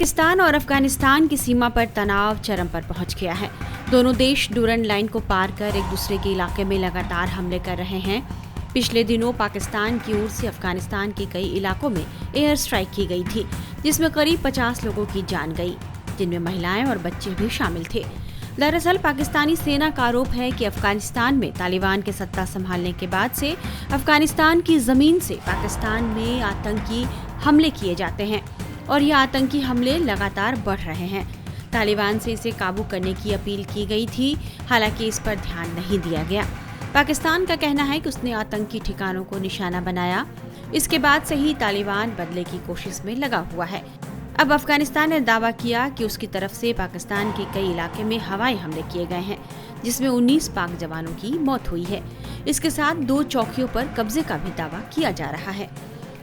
पाकिस्तान और अफगानिस्तान की सीमा पर तनाव चरम पर पहुंच गया है। दोनों देश डूरंड लाइन को पार कर एक दूसरे के इलाके में लगातार हमले कर रहे हैं। पिछले दिनों पाकिस्तान की ओर से अफगानिस्तान के कई इलाकों में एयर स्ट्राइक की गई थी, जिसमें करीब 50 लोगों की जान गई, जिनमें महिलाएं और बच्चे भी शामिल थे। दरअसल पाकिस्तानी सेना का आरोप है कि अफगानिस्तान में तालिबान के सत्ता संभालने के बाद से अफगानिस्तान की जमीन से पाकिस्तान में आतंकी हमले किए जाते हैं और ये आतंकी हमले लगातार बढ़ रहे हैं। तालिबान से इसे काबू करने की अपील की गई थी, हालांकि इस पर ध्यान नहीं दिया गया। पाकिस्तान का कहना है कि उसने आतंकी ठिकानों को निशाना बनाया। इसके बाद से ही तालिबान बदले की कोशिश में लगा हुआ है। अब अफगानिस्तान ने दावा किया कि उसकी तरफ से पाकिस्तान के कई इलाके में हवाई हमले किए गए हैं, जिसमें 19 पाक जवानों की मौत हुई है। इसके साथ 2 चौकियों पर कब्जे का भी दावा किया जा रहा है।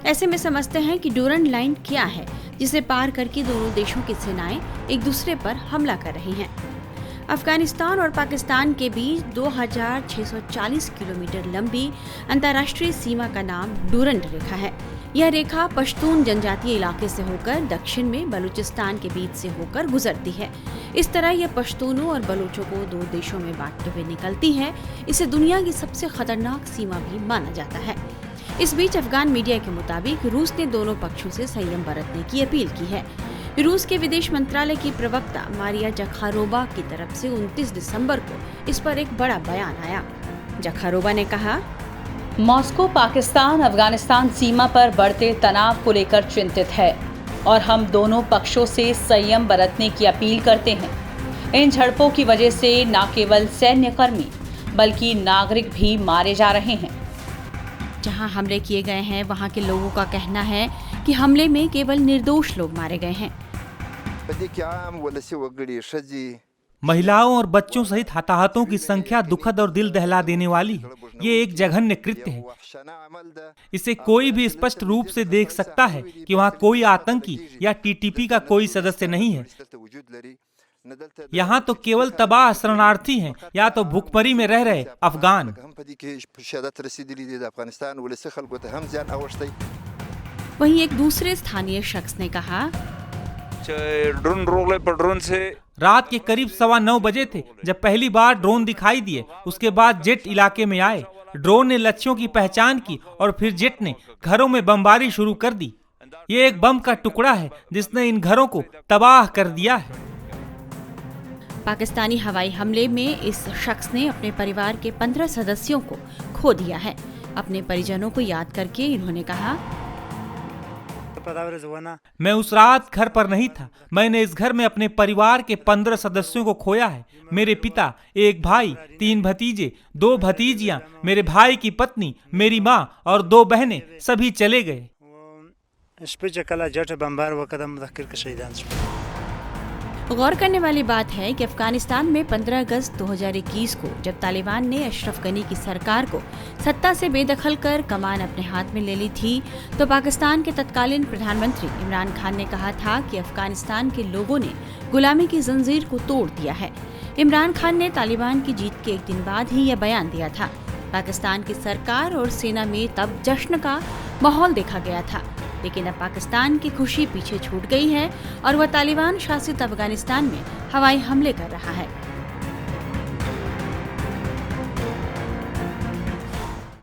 ऐसे में समझते हैं कि डूरंड लाइन क्या है, जिसे पार करके दोनों देशों की सेनाएं एक दूसरे पर हमला कर रही हैं। अफगानिस्तान और पाकिस्तान के बीच 2640 किलोमीटर लंबी अंतर्राष्ट्रीय सीमा का नाम डूरंड रेखा है। यह रेखा पश्तून जनजातीय इलाके से होकर दक्षिण में बलूचिस्तान के बीच से होकर गुजरती है। इस तरह यह पश्तूनों और बलूचों को 2 देशों में बांटते हुए निकलती है। इसे दुनिया की सबसे खतरनाक सीमा भी माना जाता है। इस बीच अफगान मीडिया के मुताबिक रूस ने दोनों पक्षों से संयम बरतने की अपील की है। रूस के विदेश मंत्रालय की प्रवक्ता मारिया जखारोवा की तरफ से 29 दिसंबर को इस पर एक बड़ा बयान आया। जखारोवा ने कहा, मॉस्को पाकिस्तान अफगानिस्तान सीमा पर बढ़ते तनाव को लेकर चिंतित है और हम दोनों पक्षों से संयम बरतने की अपील करते हैं। इन झड़पों की वजह से न केवल सैन्यकर्मी बल्कि नागरिक भी मारे जा रहे हैं। जहां हमले किए गए हैं वहां के लोगों का कहना है कि हमले में केवल निर्दोष लोग मारे गए हैं। महिलाओं और बच्चों सहित हताहतों की संख्या दुखद और दिल दहला देने वाली है। ये एक जघन्य कृत्य है। इसे कोई भी स्पष्ट रूप से देख सकता है कि वहाँ कोई आतंकी या टीटीपी का कोई सदस्य नहीं है। यहाँ तो केवल तबाह शरणार्थी हैं या तो भूखमरी में रह रहे अफगान। वहीं एक दूसरे स्थानीय शख्स ने कहा, ड्रोन से रात के करीब 9:15 बजे थे जब पहली बार ड्रोन दिखाई दिए। उसके बाद जेट इलाके में आए। ड्रोन ने लक्ष्यों की पहचान की और फिर जेट ने घरों में बमबारी शुरू कर दी। ये एक बम का टुकड़ा है जिसने इन घरों को तबाह कर दिया है। पाकिस्तानी हवाई हमले में इस शख्स ने अपने परिवार के 15 सदस्यों को खो दिया है। अपने परिजनों को याद करके इन्होंने कहा, मैं उस रात घर पर नहीं था। मैंने इस घर में अपने परिवार के 15 सदस्यों को खोया है। मेरे पिता, एक भाई, 3 भतीजे, 2 भतीजियां, मेरे भाई की पत्नी, मेरी माँ और 2 बहनें सभी चले गए। गौर करने वाली बात है कि अफगानिस्तान में 15 अगस्त 2021 को जब तालिबान ने अशरफ गनी की सरकार को सत्ता से बेदखल कर कमान अपने हाथ में ले ली थी, तो पाकिस्तान के तत्कालीन प्रधानमंत्री इमरान खान ने कहा था कि अफगानिस्तान के लोगों ने गुलामी की जंजीर को तोड़ दिया है। इमरान खान ने तालिबान की जीत के एक दिन बाद ही यह बयान दिया था। पाकिस्तान की सरकार और सेना में तब जश्न का माहौल देखा गया था, लेकिन अब पाकिस्तान की खुशी पीछे छूट गई है और वह तालिबान शासित अफगानिस्तान में हवाई हमले कर रहा है।